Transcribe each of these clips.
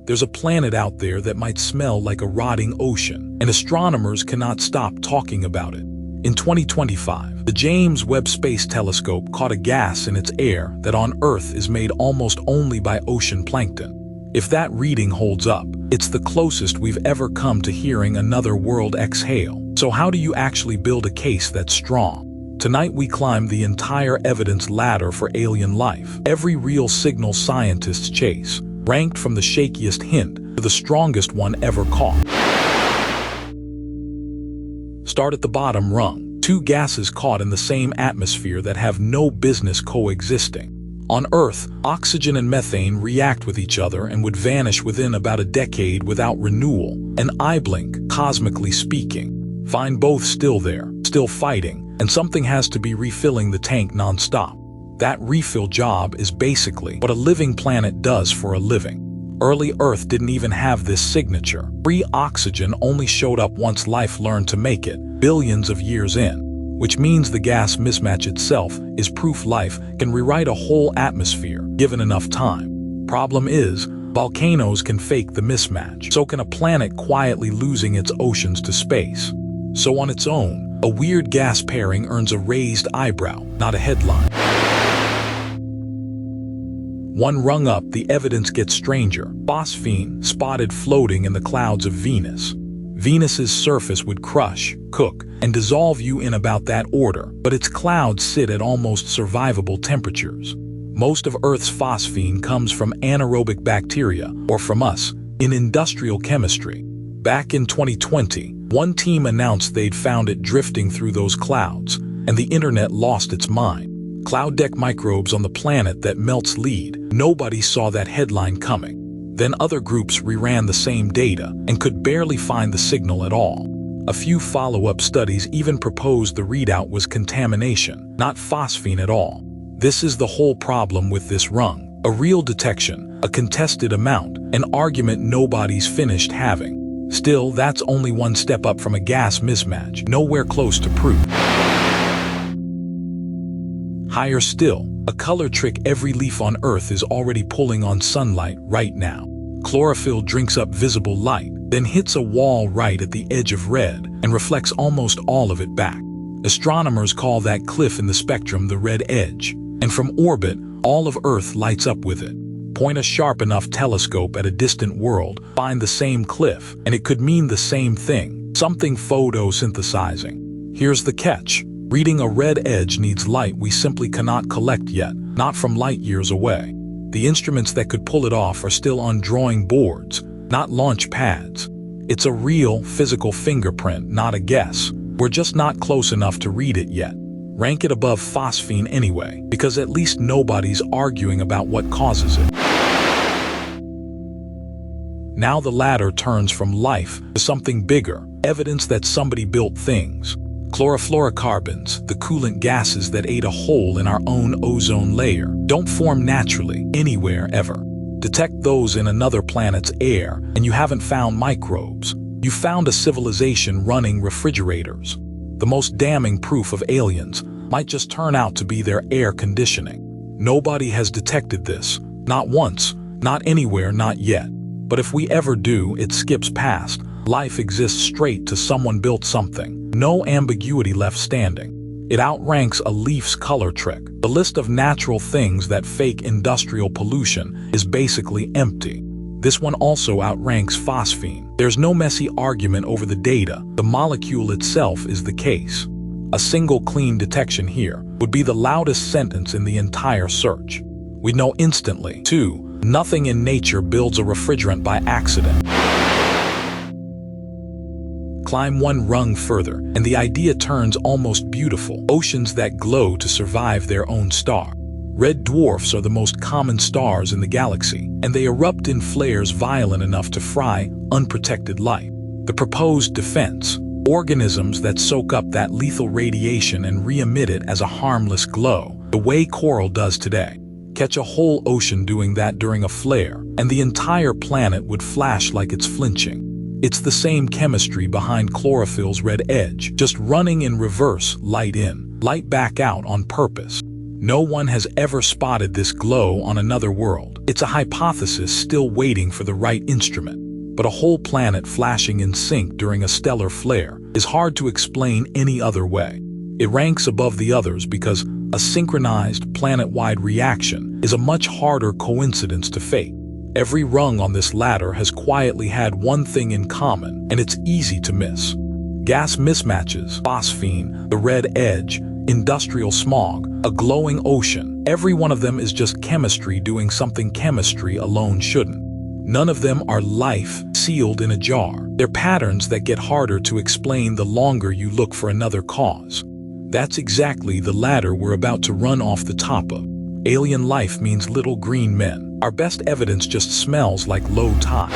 There's a planet out there that might smell like a rotting ocean, and astronomers cannot stop talking about it. In 2025, the James Webb Space Telescope caught a gas in its air that on Earth is made almost only by ocean plankton. If that reading holds up, it's the closest we've ever come to hearing another world exhale. So how do you actually build a case that's strong? Tonight we climb the entire evidence ladder for alien life. Every real signal scientists chase, ranked from the shakiest hint to the strongest one ever caught. Start at the bottom rung. Two gases caught in the same atmosphere that have no business coexisting. On Earth, oxygen and methane react with each other and would vanish within about a decade without renewal, an eye blink, cosmically speaking. Find both still there, still fighting, and something has to be refilling the tank non-stop. That refill job is basically what a living planet does for a living. Early Earth didn't even have this signature. Free oxygen only showed up once life learned to make it, billions of years in. Which means the gas mismatch itself is proof life can rewrite a whole atmosphere, given enough time. Problem is, volcanoes can fake the mismatch. So can a planet quietly losing its oceans to space. So on its own, a weird gas pairing earns a raised eyebrow, not a headline. One rung up, the evidence gets stranger. Phosphine spotted floating in the clouds of Venus. Venus's surface would crush, cook, and dissolve you in about that order, but its clouds sit at almost survivable temperatures. Most of Earth's phosphine comes from anaerobic bacteria, or from us, in industrial chemistry. Back in 2020, one team announced they'd found it drifting through those clouds, and the internet lost its mind. Cloud deck microbes on the planet that melts lead. Nobody saw that headline coming. Then other groups reran the same data and could barely find the signal at all. A few follow-up studies even proposed the readout was contamination, not phosphine at all. This is the whole problem with this rung. A real detection, a contested amount, an argument nobody's finished having. Still, that's only one step up from a gas mismatch, nowhere close to proof. Higher still, a color trick every leaf on Earth is already pulling on sunlight right now. Chlorophyll drinks up visible light, then hits a wall right at the edge of red and reflects almost all of it back. Astronomers call that cliff in the spectrum the red edge, and from orbit, all of Earth lights up with it. Point a sharp enough telescope at a distant world, find the same cliff, and it could mean the same thing, something photosynthesizing. Here's the catch. Reading a red edge needs light we simply cannot collect yet, not from light years away. The instruments that could pull it off are still on drawing boards, not launch pads. It's a real, physical fingerprint, not a guess. We're just not close enough to read it yet. Rank it above phosphine anyway, because at least nobody's arguing about what causes it. Now the ladder turns from life to something bigger, evidence that somebody built things. Chlorofluorocarbons, the coolant gases that ate a hole in our own ozone layer, don't form naturally, anywhere ever. Detect those in another planet's air, and you haven't found microbes. You found a civilization running refrigerators. The most damning proof of aliens might just turn out to be their air conditioning. Nobody has detected this, not once, not anywhere, not yet. But if we ever do, it skips past. Life exists straight to someone built something. No ambiguity left standing. It outranks a leaf's color trick. The list of natural things that fake industrial pollution is basically empty. This one also outranks phosphine. There's no messy argument over the data. The molecule itself is the case. A single clean detection here would be the loudest sentence in the entire search. We'd know instantly. 2. Nothing in nature builds a refrigerant by accident. Climb one rung further, and the idea turns almost beautiful. Oceans that glow to survive their own star. Red dwarfs are the most common stars in the galaxy, and they erupt in flares violent enough to fry unprotected light. The proposed defense: organisms that soak up that lethal radiation and re-emit it as a harmless glow, the way coral does today. Catch a whole ocean doing that during a flare, and the entire planet would flash like it's flinching. It's the same chemistry behind chlorophyll's red edge, just running in reverse, light in, light back out on purpose. No one has ever spotted this glow on another world. It's a hypothesis still waiting for the right instrument. But a whole planet flashing in sync during a stellar flare is hard to explain any other way. It ranks above the others because a synchronized planet-wide reaction is a much harder coincidence to fake. Every rung on this ladder has quietly had one thing in common, and it's easy to miss. Gas mismatches, phosphine, the red edge, industrial smog, a glowing ocean. Every one of them is just chemistry doing something chemistry alone shouldn't. None of them are life sealed in a jar. They're patterns that get harder to explain the longer you look for another cause. That's exactly the ladder we're about to run off the top of. Alien life means little green men. Our best evidence just smells like low tide.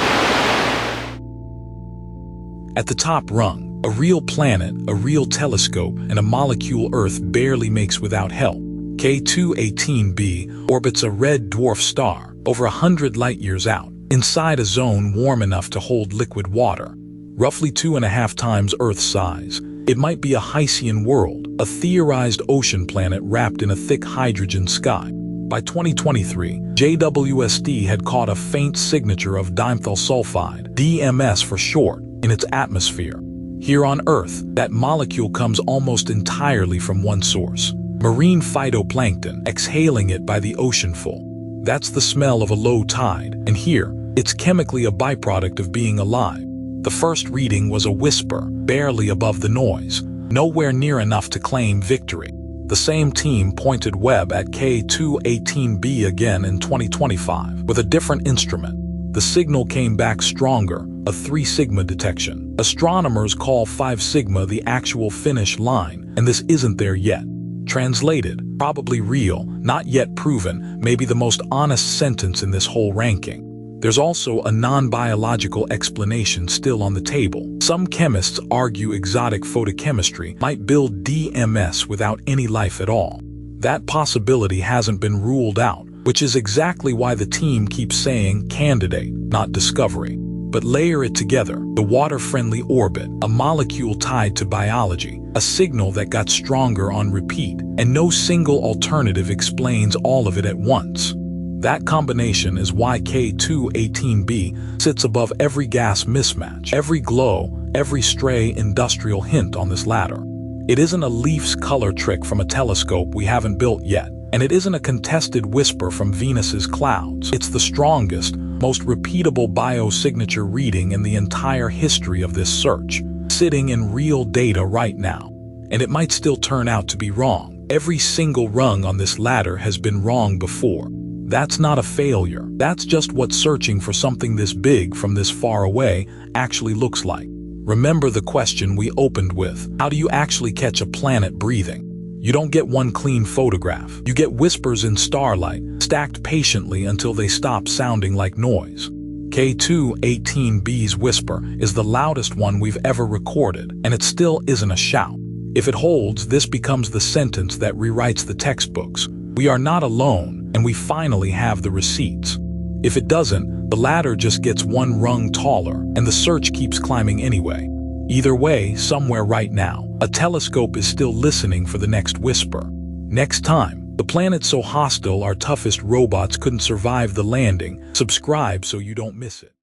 At the top rung, a real planet, a real telescope, and a molecule Earth barely makes without help. K2-18b orbits a red dwarf star, over 100 light-years out, inside a zone warm enough to hold liquid water. Roughly 2.5 times Earth's size, it might be a Hycean world, a theorized ocean planet wrapped in a thick hydrogen sky. By 2023, JWST had caught a faint signature of dimethyl sulfide, DMS for short, in its atmosphere. Here on Earth, that molecule comes almost entirely from one source: marine phytoplankton, exhaling it by the oceanful. That's the smell of a low tide, and here, it's chemically a byproduct of being alive. The first reading was a whisper, barely above the noise, nowhere near enough to claim victory. The same team pointed Webb at K2-18b again in 2025, with a different instrument. The signal came back stronger, a 3 sigma detection. Astronomers call 5 sigma the actual finish line, and this isn't there yet. Translated, probably real, not yet proven, may be the most honest sentence in this whole ranking. There's also a non-biological explanation still on the table. Some chemists argue exotic photochemistry might build DMS without any life at all. That possibility hasn't been ruled out, which is exactly why the team keeps saying candidate, not discovery. But layer it together, the water-friendly orbit, a molecule tied to biology, a signal that got stronger on repeat, and no single alternative explains all of it at once. That combination is why K2-18b sits above every gas mismatch, every glow, every stray industrial hint on this ladder. It isn't a leaf's color trick from a telescope we haven't built yet, and it isn't a contested whisper from Venus's clouds. It's the strongest, most repeatable biosignature reading in the entire history of this search, sitting in real data right now. And it might still turn out to be wrong. Every single rung on this ladder has been wrong before. That's not a failure. That's just what searching for something this big from this far away actually looks like. Remember the question we opened with: how do you actually catch a planet breathing? You don't get one clean photograph. You get whispers in starlight, stacked patiently until they stop sounding like noise. K2-18b's whisper is the loudest one we've ever recorded, and it still isn't a shout. If it holds, this becomes the sentence that rewrites the textbooks. We are not alone, and we finally have the receipts. If it doesn't, the ladder just gets one rung taller, and the search keeps climbing anyway. Either way, somewhere right now, a telescope is still listening for the next whisper. Next time, the planet so hostile our toughest robots couldn't survive the landing. Subscribe so you don't miss it.